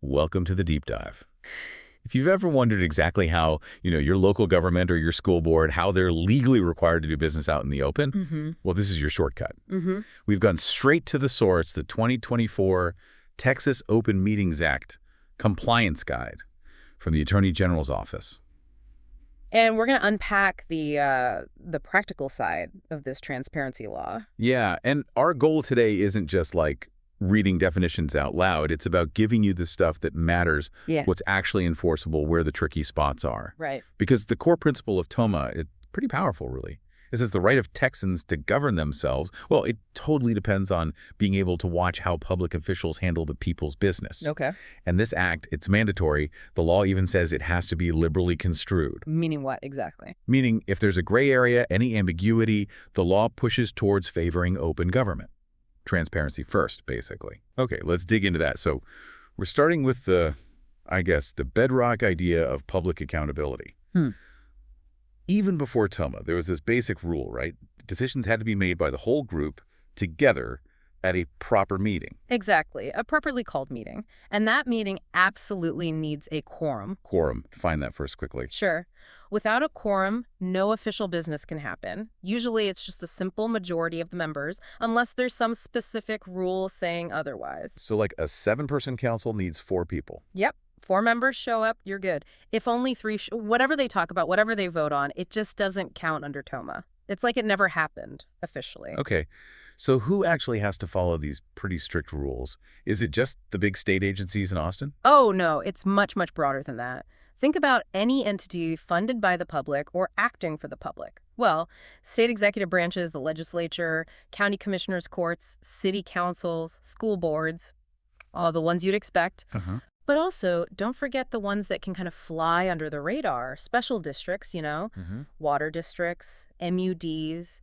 Welcome to the deep dive. If you've ever wondered exactly how, your local government or your school board, how they're legally required to do business out in the open, well, this is your shortcut. We've gone straight to the source, the 2024 Texas Open Meetings Act Compliance Guide from the Attorney General's office. And we're going to unpack the practical side of this transparency law. Yeah, and our goal today isn't just like reading definitions out loud. It's about giving you the stuff that matters, what's actually enforceable, where the tricky spots are. Right. Because the core principle of TOMA, it's pretty powerful, really. This is the right of Texans to govern themselves. Well, it totally depends on being able to watch how public officials handle the people's business. Okay. And this act, it's mandatory. The law even says it has to be liberally construed. Meaning what exactly? Meaning if there's a gray area, any ambiguity, the law pushes towards favoring open government. Transparency first, basically. Okay, let's dig into that. So we're starting with the bedrock idea of public accountability. Even before TOMA, there was this basic rule, right? Decisions had to be made by the whole group together at a proper meeting. Exactly, a properly called meeting. And that meeting absolutely needs a quorum. Quorum, define that first quickly. Sure. Without a quorum, no official business can happen. Usually it's just a simple majority of the members, unless there's some specific rule saying otherwise. So like a 7-person council needs 4 people. Yep. 4 members show up, you're good. If only 3, whatever they talk about, whatever they vote on, it just doesn't count under TOMA. It's like it never happened, officially. Okay. So who actually has to follow these pretty strict rules? Is it just the big state agencies in Austin? Oh, no, it's much, much broader than that. Think about any entity funded by the public or acting for the public. Well, state executive branches, the legislature, county commissioners' courts, city councils, school boards, all the ones you'd expect. But also, don't forget the ones that can kind of fly under the radar. Special districts, water districts, MUDs,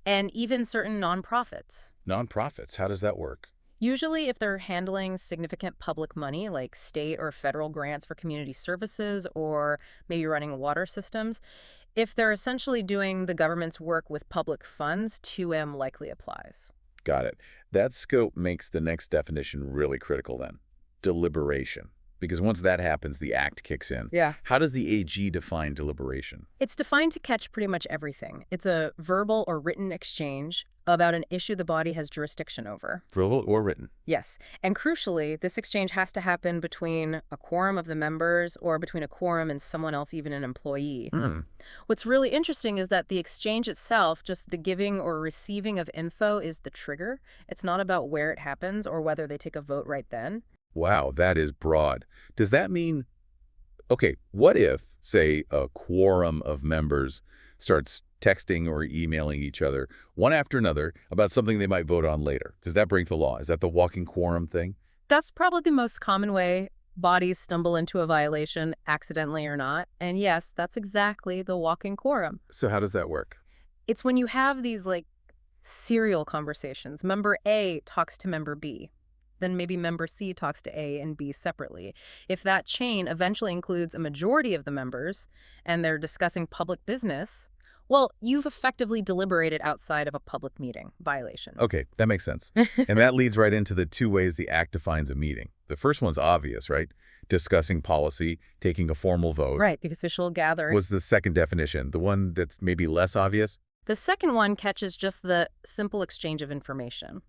and even certain nonprofits. Nonprofits, how does that work? Usually, if they're handling significant public money, like state or federal grants for community services or maybe running water systems, if they're essentially doing the government's work with public funds, 2M likely applies. Got it. That scope makes the next definition really critical then. Deliberation. Because once that happens, the act kicks in. Yeah. How does the AG define deliberation? It's defined to catch pretty much everything. It's a verbal or written exchange about an issue the body has jurisdiction over. Verbal or written? Yes. And crucially, this exchange has to happen between a quorum of the members or between a quorum and someone else, even an employee. What's really interesting is that the exchange itself, just the giving or receiving of info, is the trigger. It's not about where it happens or whether they take a vote right then. Wow, that is broad. Does that mean, okay, what if, say, a quorum of members starts texting or emailing each other, one after another, about something they might vote on later? Does that break the law? Is that the walking quorum thing? That's probably the most common way bodies stumble into a violation, accidentally or not. And yes, that's exactly the walking quorum. So how does that work? It's when you have these, serial conversations. Member A talks to member B. Then maybe member C talks to A and B separately. If that chain eventually includes a majority of the members and they're discussing public business, well, you've effectively deliberated outside of a public meeting violation. Okay, that makes sense. And that leads right into the 2 ways the act defines a meeting. The first one's obvious, right? Discussing policy, taking a formal vote. Right, the official gathering. Was the second definition, the one that's maybe less obvious? The second one catches just the simple exchange of information.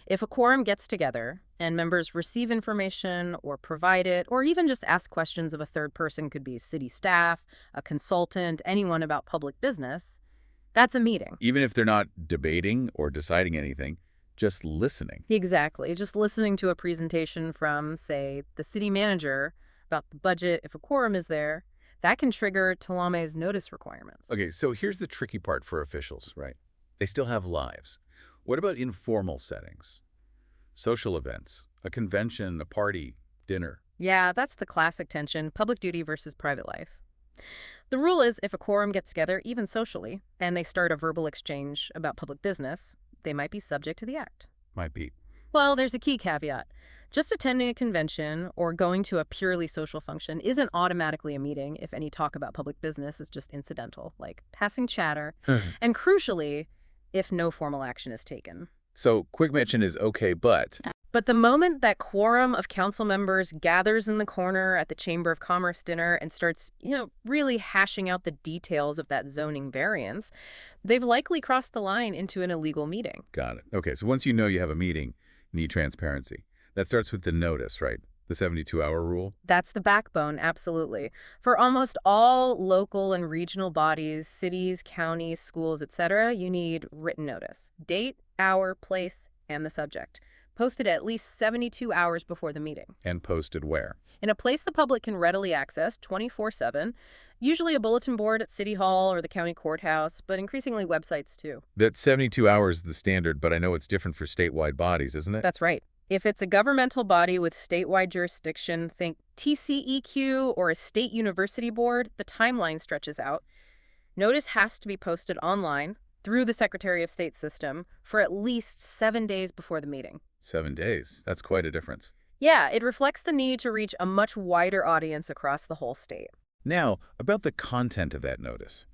If a quorum gets together and members receive information or provide it, or even just ask questions of a third person, could be city staff, a consultant, anyone about public business, that's a meeting. Even if they're not debating or deciding anything, just listening. Exactly. Just listening to a presentation from, say, the city manager about the budget, if a quorum is there, that can trigger Telame's notice requirements. Okay, so here's the tricky part for officials, right? They still have lives. What about informal settings? Social events, a convention, a party, dinner. Yeah, that's the classic tension, public duty versus private life. The rule is if a quorum gets together, even socially, and they start a verbal exchange about public business, they might be subject to the act. Might be. Well, there's a key caveat. Just attending a convention or going to a purely social function isn't automatically a meeting if any talk about public business is just incidental, like passing chatter. And crucially, if no formal action is taken. So quick mention is okay, but But the moment that quorum of council members gathers in the corner at the Chamber of Commerce dinner and starts, really hashing out the details of that zoning variance, they've likely crossed the line into an illegal meeting. Got it. Okay, so once you know you have a meeting, you need transparency. That starts with the notice, right? The 72-hour rule? That's the backbone, absolutely. For almost all local and regional bodies, cities, counties, schools, etc., you need written notice. Date, hour, place, and the subject. Posted at least 72 hours before the meeting. And posted where? In a place the public can readily access 24/7, usually a bulletin board at City Hall or the county courthouse, but increasingly websites too. That 72 hours is the standard, but I know it's different for statewide bodies, isn't it? That's right. If it's a governmental body with statewide jurisdiction, think TCEQ or a state university board, the timeline stretches out. Notice has to be posted online through the Secretary of State system for at least 7 days before the meeting. 7 days. That's quite a difference. Yeah, it reflects the need to reach a much wider audience across the whole state. Now, about the content of that notice.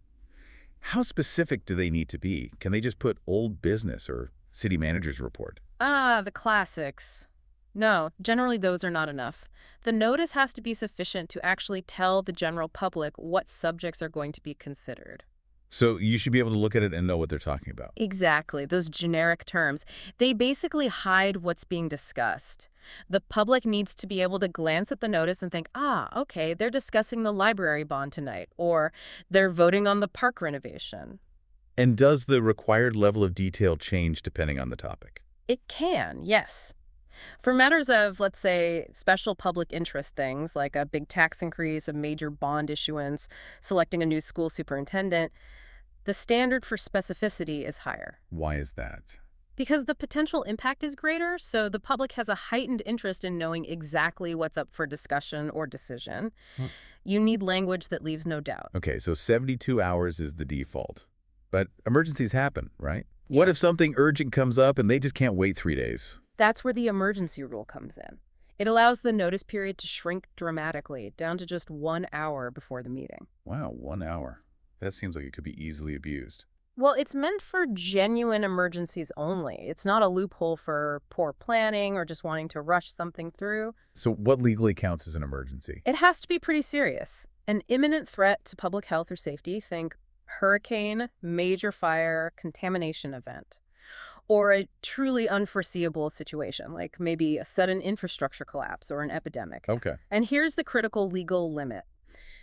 How specific do they need to be? Can they just put old business or city manager's report? The classics. No, generally those are not enough. The notice has to be sufficient to actually tell the general public what subjects are going to be considered. So you should be able to look at it and know what they're talking about. Exactly, those generic terms. They basically hide what's being discussed. The public needs to be able to glance at the notice and think, okay, they're discussing the library bond tonight, or they're voting on the park renovation. And does the required level of detail change depending on the topic? It can, yes. For matters of, let's say, special public interest things like a big tax increase, a major bond issuance, selecting a new school superintendent, the standard for specificity is higher. Why is that? Because the potential impact is greater, so the public has a heightened interest in knowing exactly what's up for discussion or decision. You need language that leaves no doubt. Okay, so 72 hours is the default. But emergencies happen, right? What if something urgent comes up and they just can't wait 3 days? That's where the emergency rule comes in. It allows the notice period to shrink dramatically, down to just 1 hour before the meeting. Wow, 1 hour. That seems like it could be easily abused. Well, it's meant for genuine emergencies only. It's not a loophole for poor planning or just wanting to rush something through. So what legally counts as an emergency? It has to be pretty serious. An imminent threat to public health or safety, think hurricane, major fire, contamination event. Or a truly unforeseeable situation, like maybe a sudden infrastructure collapse or an epidemic. Okay. And here's the critical legal limit.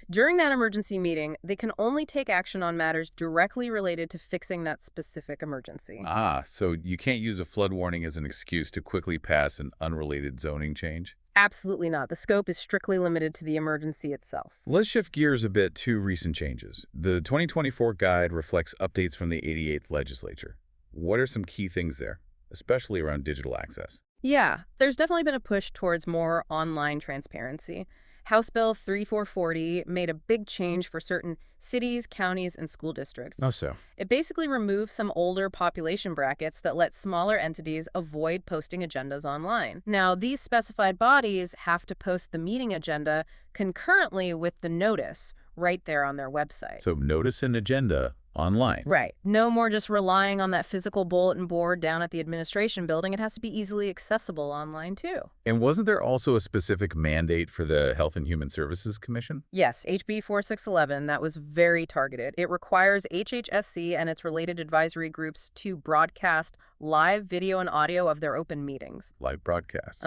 During that emergency meeting, they can only take action on matters directly related to fixing that specific emergency. So you can't use a flood warning as an excuse to quickly pass an unrelated zoning change? Absolutely not. The scope is strictly limited to the emergency itself. Let's shift gears a bit to recent changes. The 2024 guide reflects updates from the 88th legislature. What are some key things there, especially around digital access? Yeah, there's definitely been a push towards more online transparency. House Bill 3440 made a big change for certain cities, counties, and school districts. Oh, so. It basically removed some older population brackets that let smaller entities avoid posting agendas online. Now, these specified bodies have to post the meeting agenda concurrently with the notice right there on their website. So notice and agenda online. Right. No more just relying on that physical bulletin board down at the administration building. It has to be easily accessible online, too. And wasn't there also a specific mandate for the Health and Human Services Commission? Yes, HB 4611, that was very targeted. It requires HHSC and its related advisory groups to broadcast live video and audio of their open meetings. Live broadcasts.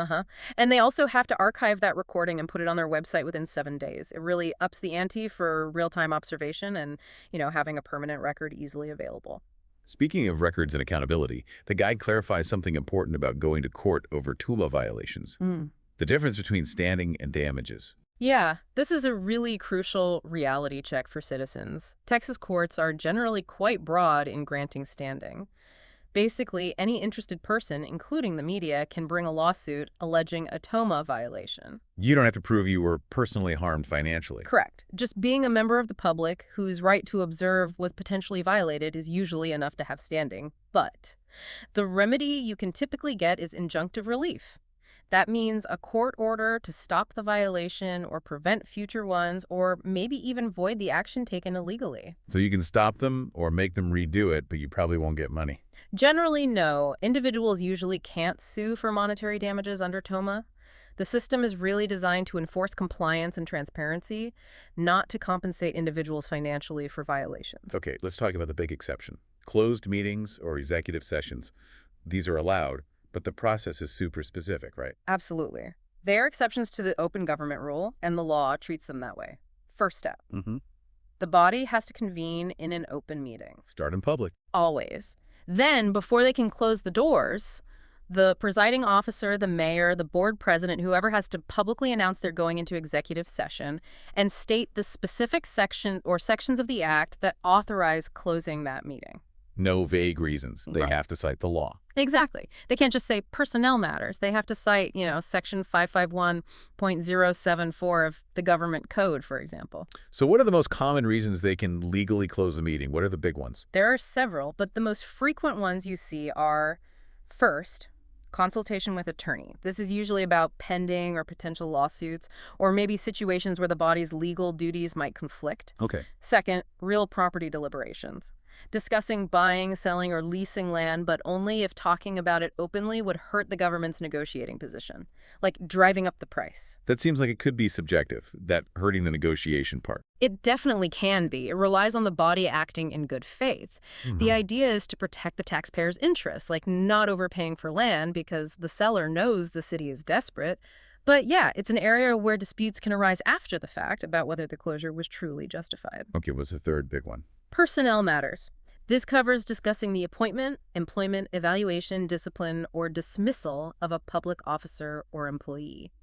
And they also have to archive that recording and put it on their website within 7 days. It really ups the ante for real-time observation and, having a permanent record easily available. Speaking of records and accountability, the guide clarifies something important about going to court over TULA violations. The difference between standing and damages. Yeah, this is a really crucial reality check for citizens. Texas courts are generally quite broad in granting standing. Basically, any interested person, including the media, can bring a lawsuit alleging a TOMA violation. You don't have to prove you were personally harmed financially. Correct. Just being a member of the public whose right to observe was potentially violated is usually enough to have standing. But the remedy you can typically get is injunctive relief. That means a court order to stop the violation or prevent future ones, or maybe even void the action taken illegally. So you can stop them or make them redo it, but you probably won't get money. Generally, no. Individuals usually can't sue for monetary damages under TOMA. The system is really designed to enforce compliance and transparency, not to compensate individuals financially for violations. Okay, let's talk about the big exception. Closed meetings or executive sessions. These are allowed, but the process is super specific, right? Absolutely. There are exceptions to the open government rule, and the law treats them that way. First step, Mm-hmm. the body has to convene in an open meeting. Start in public. Always. Then, before they can close the doors, the presiding officer, the mayor, the board president, whoever has to publicly announce they're going into executive session and state the specific section or sections of the act that authorize closing that meeting. No vague reasons. They Right. have to cite the law. Exactly. They can't just say personnel matters. They have to cite, section 551.074 of the government code, for example. So what are the most common reasons they can legally close a meeting? What are the big ones? There are several, but the most frequent ones you see are, first, consultation with attorney. This is usually about pending or potential lawsuits, or maybe situations where the body's legal duties might conflict. Okay. Second, real property deliberations. Discussing buying, selling, or leasing land, but only if talking about it openly would hurt the government's negotiating position, like driving up the price. That seems like it could be subjective, that hurting the negotiation part. It definitely can be. It relies on the body acting in good faith. The idea is to protect the taxpayer's interests, like not overpaying for land because the seller knows the city is desperate. But yeah, it's an area where disputes can arise after the fact about whether the closure was truly justified. Okay, what's the third big one? Personnel matters. This covers discussing the appointment, employment, evaluation, discipline, or dismissal of a public officer or employee.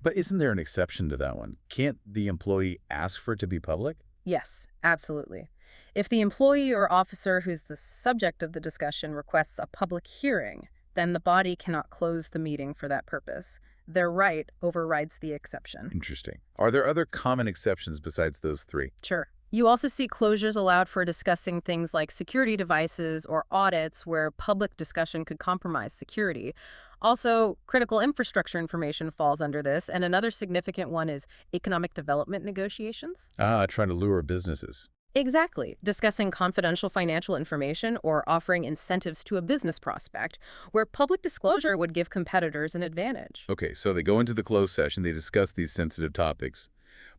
But isn't there an exception to that one? Can't the employee ask for it to be public? Yes, absolutely. If the employee or officer who's the subject of the discussion requests a public hearing, then the body cannot close the meeting for that purpose. Their right overrides the exception. Interesting. Are there other common exceptions besides those three? Sure. You also see closures allowed for discussing things like security devices or audits where public discussion could compromise security. Also, critical infrastructure information falls under this, and another significant one is economic development negotiations. Trying to lure businesses. Exactly. Discussing confidential financial information or offering incentives to a business prospect, where public disclosure would give competitors an advantage. Okay, so they go into the closed session, they discuss these sensitive topics.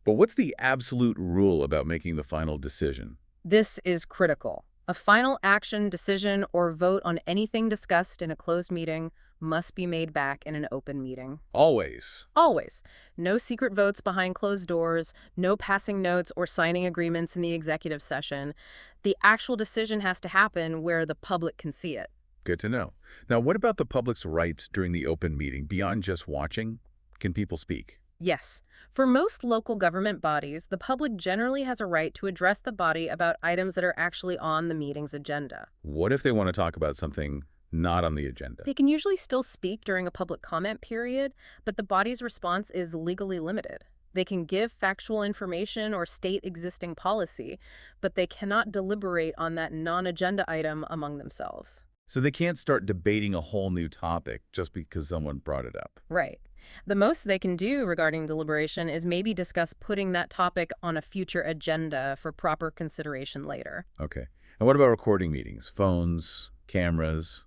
But what's the absolute rule about making the final decision? This is critical. A final action, decision, or vote on anything discussed in a closed meeting must be made back in an open meeting. Always. Always. No secret votes behind closed doors, no passing notes or signing agreements in the executive session. The actual decision has to happen where the public can see it. Good to know. Now, what about the public's rights during the open meeting? Beyond just watching, can people speak? Yes. For most local government bodies, the public generally has a right to address the body about items that are actually on the meeting's agenda. What if they want to talk about something not on the agenda? They can usually still speak during a public comment period, but the body's response is legally limited. They can give factual information or state existing policy, but they cannot deliberate on that non-agenda item among themselves. So they can't start debating a whole new topic just because someone brought it up. Right. The most they can do regarding deliberation is maybe discuss putting that topic on a future agenda for proper consideration later. Okay. And what about recording meetings? Phones, cameras?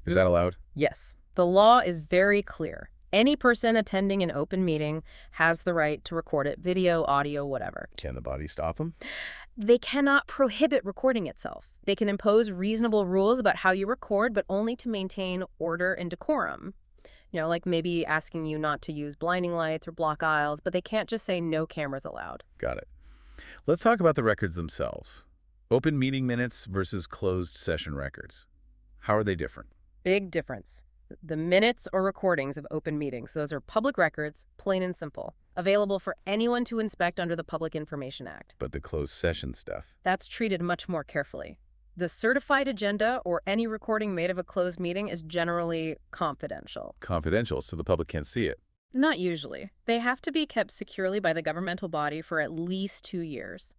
Is that allowed? Yes. The law is very clear. Any person attending an open meeting has the right to record it, video, audio, whatever. Can the body stop them? They cannot prohibit recording itself. They can impose reasonable rules about how you record, but only to maintain order and decorum. Like maybe asking you not to use blinding lights or block aisles, but they can't just say no cameras allowed. Got it. Let's talk about the records themselves. Open meeting minutes versus closed session records. How are they different? Big difference. The minutes or recordings of open meetings, those are public records, plain and simple, available for anyone to inspect under the Public Information Act. But the closed session stuff? That's treated much more carefully. The certified agenda or any recording made of a closed meeting is generally confidential. Confidential, so the public can't see it. Not usually. They have to be kept securely by the governmental body for at least 2 years.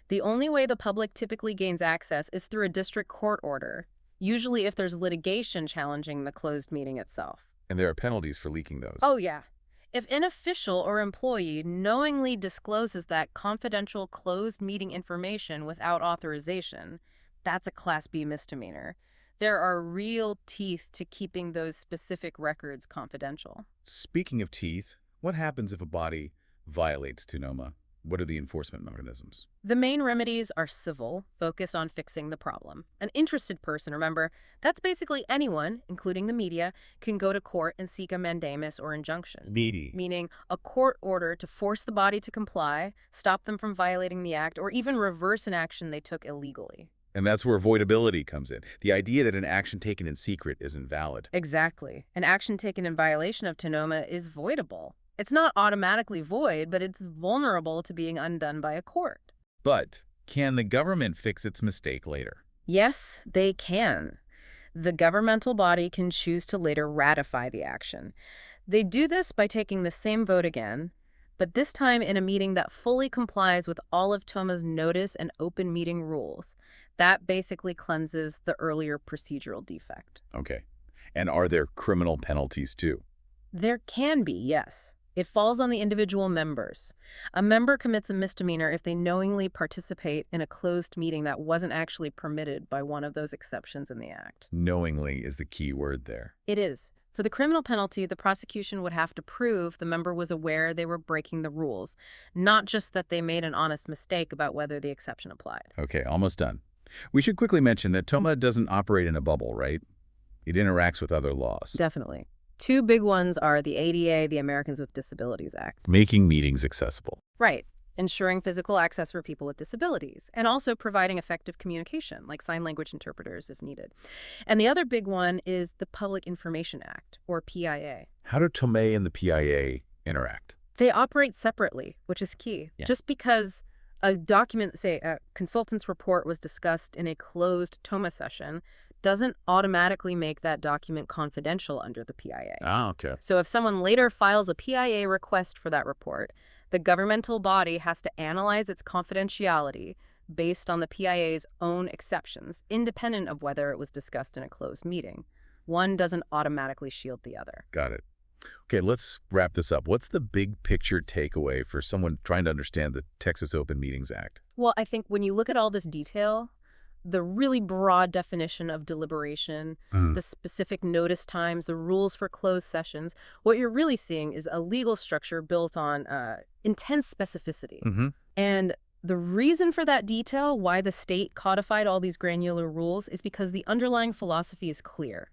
The only way the public typically gains access is through a district court order, usually if there's litigation challenging the closed meeting itself. And there are penalties for leaking those. Oh, yeah. If an official or employee knowingly discloses that confidential closed meeting information without authorization, that's a Class B misdemeanor. There are real teeth to keeping those specific records confidential. Speaking of teeth, what happens if a body violates TONOMA? What are the enforcement mechanisms? The main remedies are civil, focused on fixing the problem. An interested person, remember, that's basically anyone, including the media, can go to court and seek a mandamus or injunction. Meaty. Meaning a court order to force the body to comply, stop them from violating the act, or even reverse an action they took illegally. And that's where voidability comes in. The idea that an action taken in secret isn't valid. Exactly. An action taken in violation of TONOMA is voidable. It's not automatically void, but it's vulnerable to being undone by a court. But can the government fix its mistake later? Yes, they can. The governmental body can choose to later ratify the action. They do this by taking the same vote again, but this time in a meeting that fully complies with all of TOMA's notice and open meeting rules. That basically cleanses the earlier procedural defect. Okay. And are there criminal penalties too? There can be, yes. It falls on the individual members. A member commits a misdemeanor if they knowingly participate in a closed meeting that wasn't actually permitted by one of those exceptions in the act. Knowingly is the key word there. It is. For the criminal penalty, the prosecution would have to prove the member was aware they were breaking the rules, not just that they made an honest mistake about whether the exception applied. Okay, almost done. We should quickly mention that TOMA doesn't operate in a bubble, right? It interacts with other laws. Definitely. Two big ones are the ADA, the Americans with Disabilities Act. Making meetings accessible. Right. Ensuring physical access for people with disabilities, and also providing effective communication, like sign language interpreters if needed. And the other big one is the Public Information Act, or PIA. How do TOMA and the PIA interact? They operate separately, which is key. Yeah. Just because a document, say a consultant's report was discussed in a closed TOMA session, doesn't automatically make that document confidential under the PIA. Ah, okay. So if someone later files a PIA request for that report, the governmental body has to analyze its confidentiality based on the PIA's own exceptions, independent of whether it was discussed in a closed meeting. One doesn't automatically shield the other. Got it. Okay, let's wrap this up. What's the big picture takeaway for someone trying to understand the Texas Open Meetings Act? Well, I think when you look at all this detail, the really broad definition of deliberation, the specific notice times, the rules for closed sessions, what you're really seeing is a legal structure built on intense specificity. And the reason for that detail, why the state codified all these granular rules, is because the underlying philosophy is clear.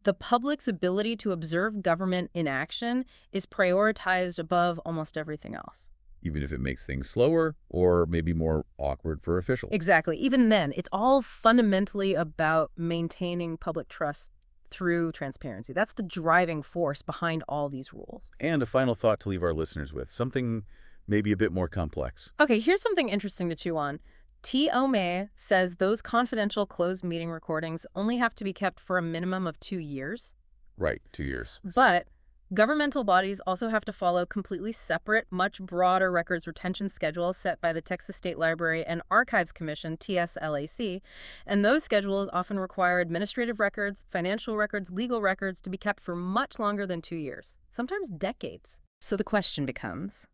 The public's ability to observe government in action is prioritized above almost everything else. Even if it makes things slower or maybe more awkward for officials. Exactly. Even then, it's all fundamentally about maintaining public trust through transparency. That's the driving force behind all these rules. And a final thought to leave our listeners with, something maybe a bit more complex. Okay, here's something interesting to chew on. TOMA says those confidential closed meeting recordings only have to be kept for a minimum of 2 years. Right, 2 years. But governmental bodies also have to follow completely separate, much broader records retention schedules set by the Texas State Library and Archives Commission, TSLAC, and those schedules often require administrative records, financial records, legal records to be kept for much longer than 2 years, sometimes decades. So the question becomes,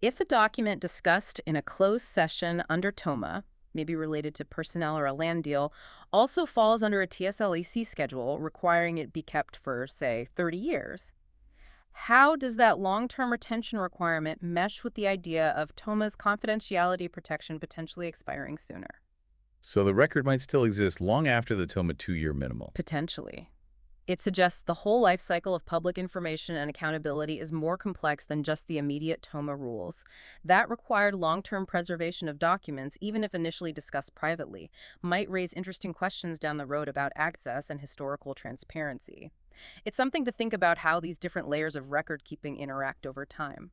if a document discussed in a closed session under TOMA, maybe related to personnel or a land deal, also falls under a TSLAC schedule requiring it be kept for, say, 30 years, how does that long-term retention requirement mesh with the idea of TOMA's confidentiality protection potentially expiring sooner? So the record might still exist long after the TOMA 2-year minimal. Potentially. It suggests the whole life cycle of public information and accountability is more complex than just the immediate TOMA rules. That required long-term preservation of documents, even if initially discussed privately, might raise interesting questions down the road about access and historical transparency. It's something to think about how these different layers of record-keeping interact over time.